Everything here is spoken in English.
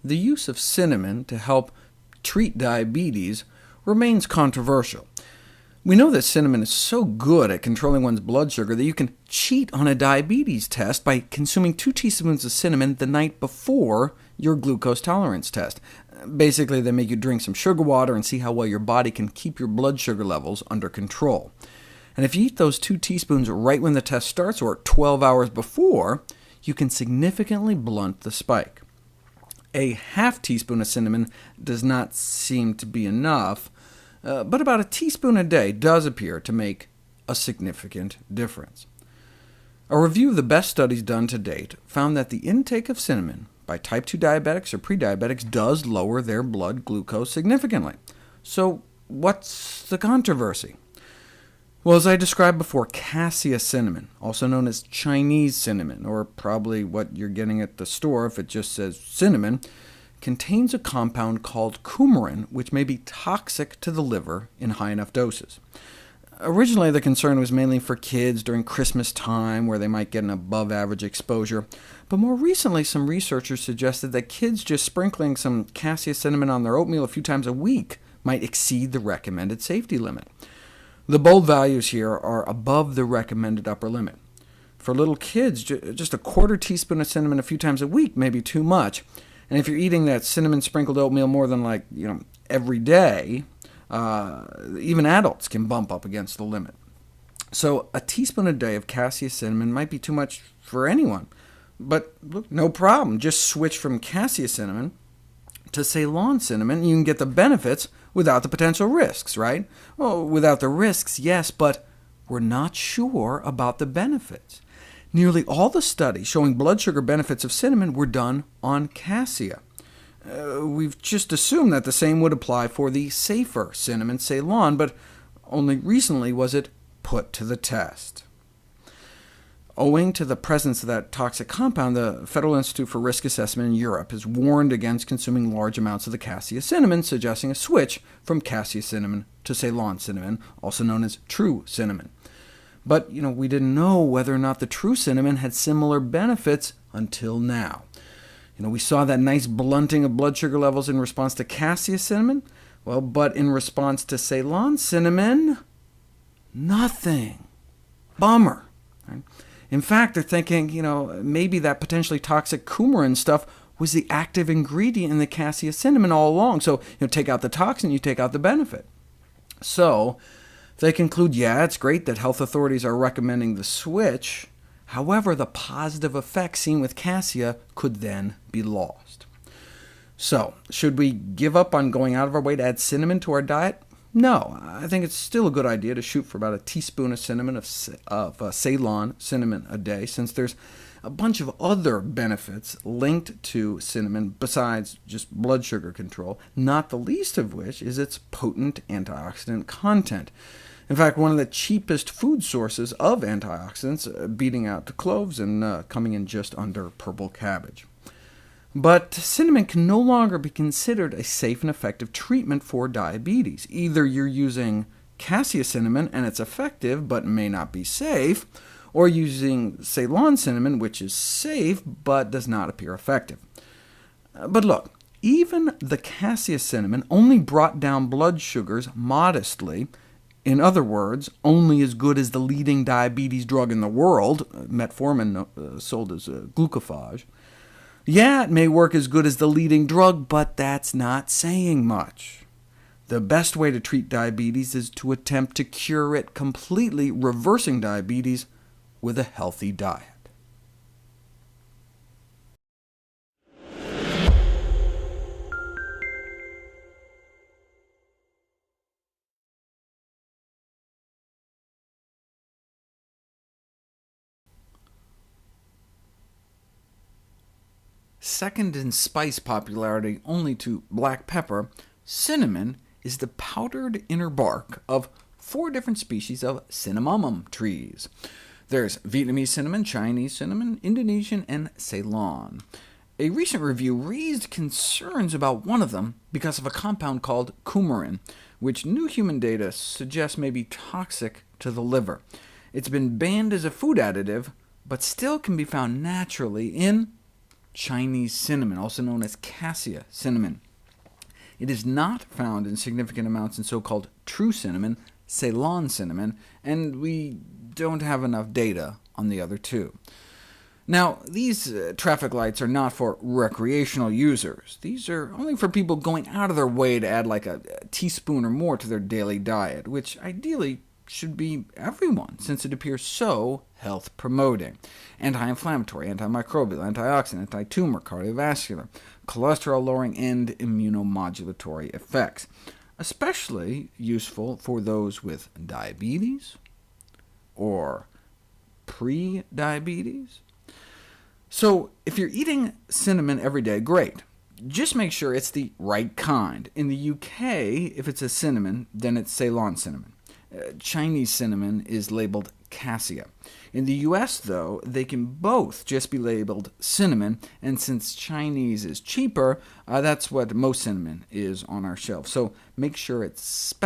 the use of cinnamon to help treat diabetes remains controversial. We know that cinnamon is so good at controlling one's blood sugar that you can cheat on a diabetes test by consuming 2 teaspoons of cinnamon the night before your glucose tolerance test. Basically, they make you drink some sugar water and see how well your body can keep your blood sugar levels under control. And if you eat those 2 teaspoons right when the test starts, or 12 hours before, you can significantly blunt the spike. A half teaspoon of cinnamon does not seem to be enough, but about a teaspoon a day does appear to make a significant difference. A review of the best studies done to date found that the intake of cinnamon by type 2 diabetics or prediabetics does lower their blood glucose significantly. So what's the controversy? Well, as I described before, cassia cinnamon, also known as Chinese cinnamon, or probably what you're getting at the store if it just says cinnamon, contains a compound called coumarin, which may be toxic to the liver in high enough doses. Originally, the concern was mainly for kids during Christmas time, where they might get an above-average exposure, but more recently some researchers suggested that kids just sprinkling some cassia cinnamon on their oatmeal a few times a week might exceed the recommended safety limit. The bold values here are above the recommended upper limit. For little kids, just a quarter teaspoon of cinnamon a few times a week may be too much, and if you're eating that cinnamon-sprinkled oatmeal more than every day, even adults can bump up against the limit. So a teaspoon a day of cassia cinnamon might be too much for anyone. But look, no problem. Just switch from cassia cinnamon to Ceylon cinnamon, and you can get the benefits without the potential risks, right? Well, without the risks, yes, but we're not sure about the benefits. Nearly all the studies showing blood sugar benefits of cinnamon were done on cassia. We've just assumed that the same would apply for the safer cinnamon Ceylon, but only recently was it put to the test. Owing to the presence of that toxic compound, the Federal Institute for Risk Assessment in Europe has warned against consuming large amounts of the cassia cinnamon, suggesting a switch from cassia cinnamon to Ceylon cinnamon, also known as true cinnamon. But we didn't know whether or not the true cinnamon had similar benefits until now. We saw that nice blunting of blood sugar levels in response to cassia cinnamon, but in response to Ceylon cinnamon, nothing. Bummer. Right? In fact, they're thinking, maybe that potentially toxic coumarin stuff was the active ingredient in the cassia cinnamon all along. So, take out the toxin, you take out the benefit. So they conclude, yeah, it's great that health authorities are recommending the switch. However, the positive effects seen with cassia could then be lost. So, should we give up on going out of our way to add cinnamon to our diet? No, I think it's still a good idea to shoot for about a teaspoon of cinnamon of Ceylon cinnamon a day, since there's a bunch of other benefits linked to cinnamon besides just blood sugar control, not the least of which is its potent antioxidant content. In fact, one of the cheapest food sources of antioxidants, beating out cloves and coming in just under purple cabbage. But cinnamon can no longer be considered a safe and effective treatment for diabetes. Either you're using cassia cinnamon and it's effective but may not be safe, or using Ceylon cinnamon, which is safe but does not appear effective. But look, even the cassia cinnamon only brought down blood sugars modestly. In other words, only as good as the leading diabetes drug in the world, metformin, sold as glucophage. Yeah, it may work as good as the leading drug, but that's not saying much. The best way to treat diabetes is to attempt to cure it completely, reversing diabetes with a healthy diet. Second in spice popularity only to black pepper, cinnamon is the powdered inner bark of 4 different species of cinnamomum trees. There's Vietnamese cinnamon, Chinese cinnamon, Indonesian, and Ceylon. A recent review raised concerns about one of them because of a compound called coumarin, which new human data suggests may be toxic to the liver. It's been banned as a food additive, but still can be found naturally in Chinese cinnamon, also known as cassia cinnamon. It is not found in significant amounts in so-called true cinnamon, Ceylon cinnamon, and we don't have enough data on the other two. Now, these traffic lights are not for recreational users. These are only for people going out of their way to add like a teaspoon or more to their daily diet, which ideally should be everyone, since it appears so health-promoting. Anti-inflammatory, antimicrobial, antioxidant, anti-tumor, cardiovascular, cholesterol-lowering, and immunomodulatory effects, especially useful for those with diabetes or pre-diabetes. So if you're eating cinnamon every day, great. Just make sure it's the right kind. In the UK, if it's a cinnamon, then it's Ceylon cinnamon. Chinese cinnamon is labeled cassia. In the US, though, they can both just be labeled cinnamon, and since Chinese is cheaper, that's what most cinnamon is on our shelf. So make sure it's specified